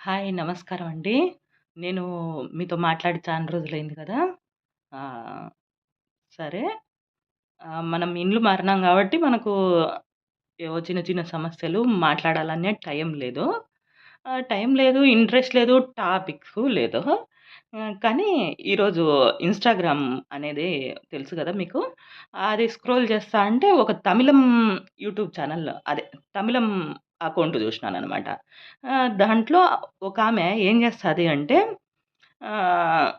Hi. నమస్కారం అండి. నేను మీతో మాట్లాడి చాలా రోజులైంది కదా! ఆహ్, సరే. మనం ఇండ్లు మారినాం గాబట్టి మనకు ఏవో చిన్న చిన్న సమస్యలు మాట్లాడాలనే టైం లేదు. టైం లేదు, ఇంట్రెస్ట్ లేదు, టాపిక్సు లేదు. కానీ ఈరోజు ఇన్‌స్టాగ్రామ్ అనేది తెలుసు గదా మీకు. అది స్క్రోల్ చేస్తా అంటే ఒక తమిళం యూట్యూబ్ ఛానల్ అదే తమిళం అకౌంట్ జూషినాననమాట. దాంట్లో ఒకామె ఏం జేస్తది అంటే ఆహ్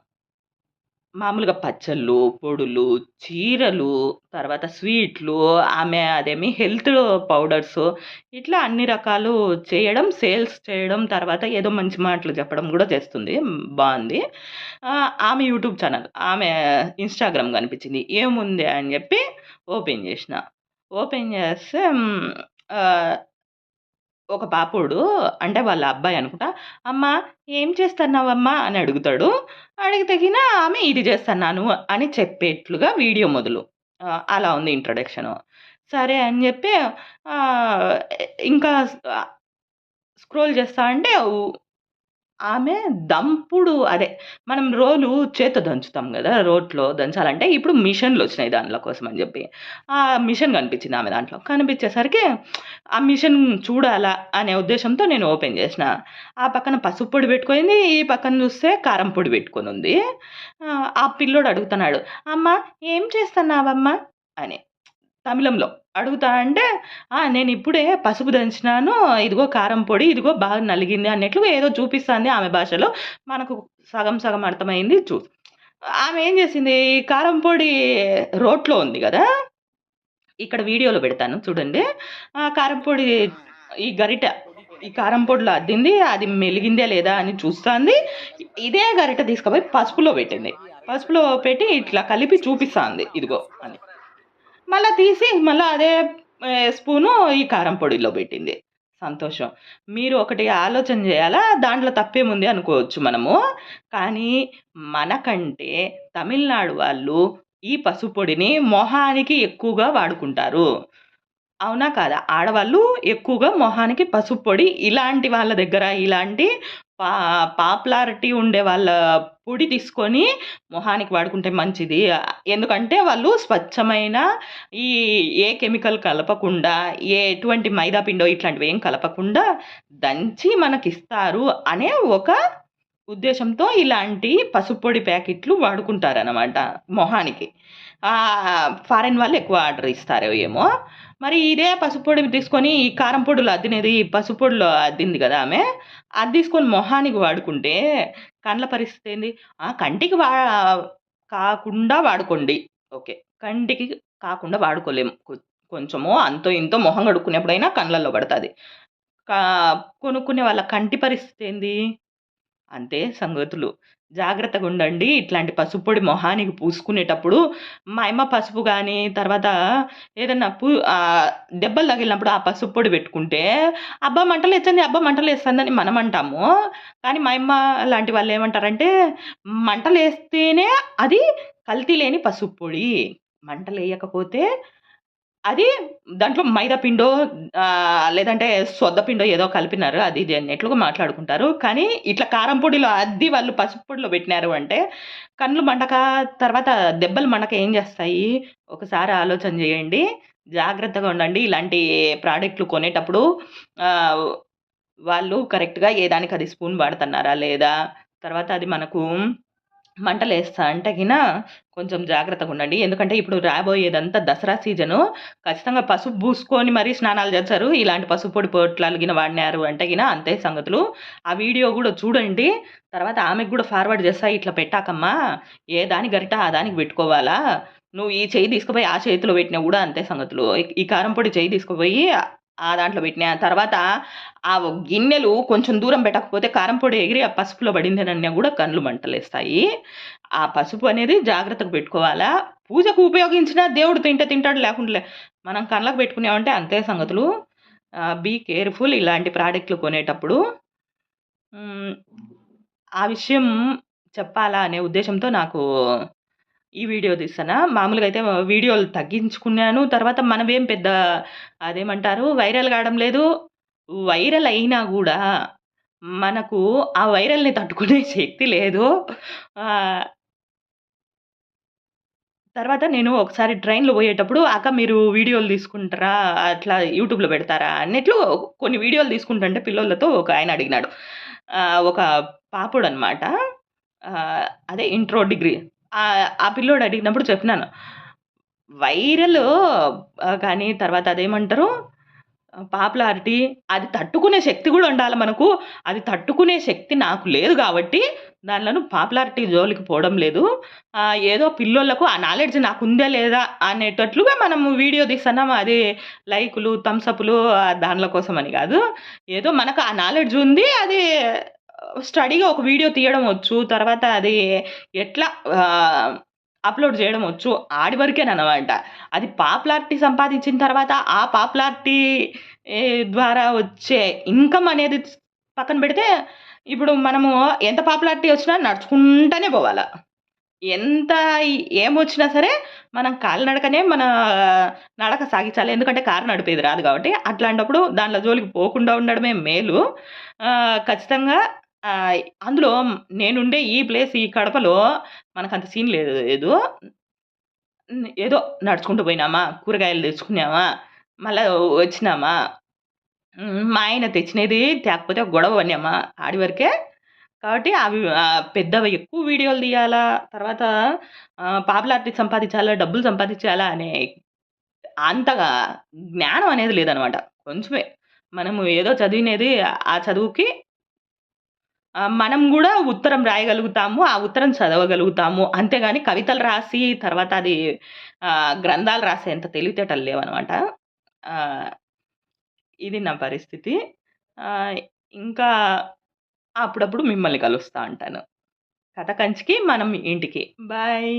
మామూలుగా పచ్చళ్ళు, పొడులు, చీరలు, తర్వాత స్వీట్లు, ఆమె అదేమి హెల్త్ పౌడర్సు ఇట్లా అన్ని రకాలు చేయడం, సేల్స్ చేయడం, తర్వాత ఏదో మంచి మాటలు చెప్పడం గూడా చేస్తుంది. బావుంది. ఆమె యూట్యూబ్ ఛానల్, ఆమె ఇన్‌స్టాగ్రామ్ కనిపించింది. ఏముంది అని జెప్పి ఓపెన్ జేషిన. ఓపెన్ జేస్తే ఆహ్ ఒక పాపోడు అంటే వాళ్ళ అబ్బాయి అనుకుంటా. "అమ్మ ఏం చేస్తన్నావమ్మా?" అని అడుగుతాడు. అడిగితే గిన ఆమె ఇది చేస్తన్నాను అని చెప్పేట్లుగా వీడియో మొదలు. అలా ఉంది ఇంట్రడక్షను. సరే అని జెప్పి ఆహ్, ఇంకా స్క్రోల్ చేస్తా అంటే ఆమె దంపుడు అదే మనం రోలు చేత్తో దంచుతాం గదా! రోట్లో దంచాలంటే ఇప్పుడు మిషన్‌లొచ్చినాయి దాంట్ల కోసం అని జెప్పి. ఆ మిషన్ కనిపించింది ఆమె దాంట్లో. కనిపించేసరికి ఆ మిషన్ చూడాలా అనే ఉద్దేశ్యంతో నేను ఓపెన్ జేసినా. ఆ పక్కన పసుపు పొడి పెట్టుకుంది. ఈ పక్కన చూస్తే కారం పొడి పెట్టుకొనుంది. ఆ పిల్లోడు అడుగుతున్నాడు, "అమ్మ ఏం చేస్తన్నావమ్మ?" అని. తమిళంలో. అడుగుతా అంటే, నేనిప్పుడే పసుపు దంచినాను. ఇదిగో కారం పొడి, ఇదిగో బాగా నలిగింది అన్నట్లు ఏదో చూపిస్తాంది ఆమె భాషలో. మనకు సగం సగం అర్థమైంది. ఆమె ఏం చేసింది, ఈ కారం పొడి రోట్లో ఉంది గదా! ఇక్కడ వీడియోలో పెడతాను చూడండి. కారం పొడి ఈ గరిటె, ఈ కారం పొడిలో అద్దింది. అది మెలిగిందా లేదా అని చూస్తాంది. ఇదే గరిటె తీసుకపోయి పసుపులో పెట్టింది. పసుపులో పెట్టి ఇట్లా కలిపి చూపిస్తాంది. ఇదిగో అని. మళ్ళా తీసి మళ్ళా అదే స్పూను ఈ కారం పొడిలో పెట్టింది. సంతోషం. మీరు ఒకటి ఆలోచన జేయాలా, దాంట్లో తప్పేముంది అనుకోవచ్చు మనము. కానీ మనకంటే తమిళనాడు వాళ్ళు ఈ పసుపు పొడిని మొహానికి ఎక్కువగా వాడుకుంటారు. అవునా? కాదా? ఆడవాళ్ళు ఎక్కువగా మొహానికి పసుపు పొడి ఇలాంటి వాళ్ళ దగ్గర ఇలాంటి పా పాపులారిటీ ఉండే వాళ్ళ పొడి తీసుకొని మొహానికి వాడుకుంటే మంచిది. ఎందుకంటే వాళ్ళు స్వచ్ఛమైన ఈ ఏ కెమికల్ కలపకుండా, ఎటువంటి మైదా పిండో ఇట్లాంటివేం కలపకుండా దంచి మనకిస్తారు అనే ఒక ఉద్దేశంతో ఇలాంటి పసుపు పొడి ప్యాకెట్లు వాడుకుంటారనమాట మొహానికి. ఫారెన్ వాళ్ళు ఎక్కువ ఆర్డర్ ఇస్తారో ఏమో! మరి ఇదే పసుపు పొడి తీసుకొని ఈ కారం పొడిలో అద్దినది పసుపు పొడిలో అద్దింది గదా ఆమె! అది తీసుకొని మొహానికి వాడుకుంటే కండ్ల పరిస్థితి ఏంది? కంటికి కాకుండా వాడుకోండి. ఓకే. కంటికి కాకుండా వాడుకోలేము. కొంచెమో అంతో ఇంతో మొహం కడుక్కునేప్పుడైనా కండ్లల్లో పడతది. కా కొనుక్కునే వాళ్ళ కంటి పరిస్థితి ఏంది? అంతే సంగతులు. జాగ్రత్తగుండండి. ఇట్లాంటి పసుపు పొడి మొహానికి పూసుకునేటప్పుడు మా యమ్మ పసుపు గాని, తర్వాత ఏదన్నా దెబ్బలు తగిలినప్పుడు ఆ పసుపు పొడి పెట్టుకుంటే, "అబ్బా! మంటలేస్తుంది, అబ్బా! మంటలేస్తుందని" మనం అంటాము. కానీ మా యమ్మ లాంటి వాళ్ళేమంటారంటే, మంటలేస్తేనే అది కల్తీ లేని పసుపు పొడి. మంటలేయకపోతే అది దాంట్లో మైదా పిండో లేదంటే సొద్ద పిండో ఏదో కలిపినారు. అది ఇది అన్నట్లుగా మాట్లాడుకుంటారు. కానీ ఇట్లా కారం పొడిలో అద్ది వాళ్ళు పసుపు పొడిలో పెట్టినారు అంటే కండ్లు మండక తర్వాత దెబ్బలు మనక ఏం చేస్తాయి? ఒకసారి ఆలోచన చేయండి. జాగ్రత్తగా ఉండండి. ఇలాంటి ప్రొడక్ట్‌లు కొనేటప్పుడు ఆహ్, వాళ్ళు కరెక్ట్‌గా ఏ దానికి అది స్పూన్ వాడుతున్నారా లేదా? తర్వాత అది మనకు మంటలేస్తా అంటే గిన కొంచెం జాగ్రత్తగుండండి. ఎందుకంటే ఇప్పుడు రాబోయేదంతా దసరా సీజను. ఖచ్చితంగా పసుపు పూసుకొని మరీ స్నానాలు చేస్తారు. ఇలాంటి పసుపు పొడి పొట్లాలు గిన వాడినారు అంటే గిన అంతే సంగతులు. ఆ వీడియో గూడా చూడండి. తర్వాత ఆమెకు గూడా ఫార్వర్డ్ చేస్తా. ఇట్లా పెట్టాకమ్మా, ఏ దాని గరిట ఆ దానికి పెట్టుకోవాలా? నువ్వు ఈ చెయ్యి తీసుకుపోయి ఆ చేతిలో పెట్టినా గూడా అంతే సంగతులు. ఈ కారం పొడి చెయ్యి తీసుకుపోయి ఆ దాంట్లో పెట్టినా. తర్వాత ఆ గిన్నెలు కొంచెం దూరం పెట్టకపోతే కారం పొడి ఎగిరి ఆ పసుపులో పడిందనన్నా గూడా కండ్లు మంటలేస్తాయి. ఆ పసుపు అనేది జాగ్రత్తగా పెట్టుకోవాలా. పూజకు ఉపయోగించినా దేవుడు తింటే తింటాడు లేకుంటే లే. మనం కళ్ళకు పెట్టుకున్నామంటే అంతే సంగతులు. బీ కేర్‌ఫుల్ ఇలాంటి ప్రొడక్ట్‌లు కొనేటప్పుడు. హ్మ్. ఆ విషయం చెప్పాలా అనే ఉద్దేశ్యంతో నాకు ఈ వీడియో తీసానా. మామూలుగా అయితే వీడియోలు తగ్గించుకున్నాను. తర్వాత మనమేం పెద్ద అదేమంటారు వైరల్ కావడం లేదు. వైరల్ అయినా గూడా మనకు ఆ వైరల్‌ని తట్టుకునే శక్తి లేదు. ఆహ్, తర్వాత నేను ఒకసారి ట్రైన్‌లో పోయేటప్పుడు, "అక్క మీరు వీడియోలు తీసుకుంటారా? అట్లా యూట్యూబ్‌లో పెడతారా?" అన్నట్లు కొన్ని వీడియోలు తీసుకుంటుంటే పిల్లోళ్ళతో ఒకాయన అడిగినాడు. ఒక పాపుడనమాట. అదే ఇంట్రో డిగ్రీ. ఆ పిల్లోడు అడిగినప్పుడు చెప్పినాను. వైరలు కానీ తర్వాత అదేమంటారు పాపులారిటీ అది తట్టుకునే శక్తి గూడా ఉండాల మనకు. అది తట్టుకునే శక్తి నాకు లేదు గాబట్టి, దానిలోను పాపులారిటీ జోలికి పోవడం లేదు. ఏదో పిల్లోళ్ళకు ఆ నాలెడ్జ్ నాకుందా లేదా అనేటట్లుగా మనము వీడియో తీస్తన్నాం. అది లైకులు, థమ్స్ అప్‌లు దాన్ల కోసమని గాదు. ఏదో మనకు ఆ నాలెడ్జ్ ఉంది. అది స్టడీగా ఒక వీడియో తీయడం వచ్చు. తర్వాత అది ఎట్లా ఆహ్, అప్‌లోడ్ జేయడం వచ్చు. ఆడి వరకేననమాట. అది పాపులారిటీ సంపాదించిన తర్వాత, ఆ పాపులారిటీ ద్వారా వచ్చే ఇన్‌కమ్ అనేది పక్కన బెడితే, ఇప్పుడు మనము ఎంత పాపులారిటీ ఒచ్చినా నడుచుకుంటానే బోవాల. ఎంత ఏమొచ్చినా సరే, మనం కాలినడకనే మన నడక సాగించాలి. ఎందుకంటే కారు నడిపేది రాదు గాబట్టి. అట్లాంటప్పుడు దాంట్లో జోలికి పోకుండా ఉండడమే మేలు. ఖచ్చితంగా ఆహ్, అందులో నేనుండే ఈ ప్లేస్ ఈ కడపలో మనకంత సీన్ లేదు. ఏదో నడుచుకుంటూ పోయినామా, కూరగాయలు తెచ్చుకున్నామా, మళ్ళా వచ్చినామా. మా ఆయన తెచ్చినది తేకపోతే గొడవ పడినామా ఆడి వరకే. కాబట్టి అవి పెద్దవి ఎక్కువ వీడియోలు తీయాలా, తర్వాత పాపులారిటీ సంపాదించాలా, డబ్బులు సంపాదించాలా అనే అంతగా జ్ఞానం అనేది లేదనమాట. కొంచెమే. మనము ఏదో చదివినది ఆ చదువుకి మనం గూడా ఉత్తరం రాయగలుగుతాము. ఆ ఉత్తరం చదవగలుగుతాము. అంతేగాని కవితలు రాసి తర్వాత అది గ్రంథాలు రాసేంత తెలివితేటలు లేవనమాట. ఆహ్, ఇది నా పరిస్థితి. ఆహ్, ఇంకా అప్పుడప్పుడు మిమ్మల్ని కలుస్తా ఉంటాను. కథ కంచికి మనం ఇంటికి. బాయ్.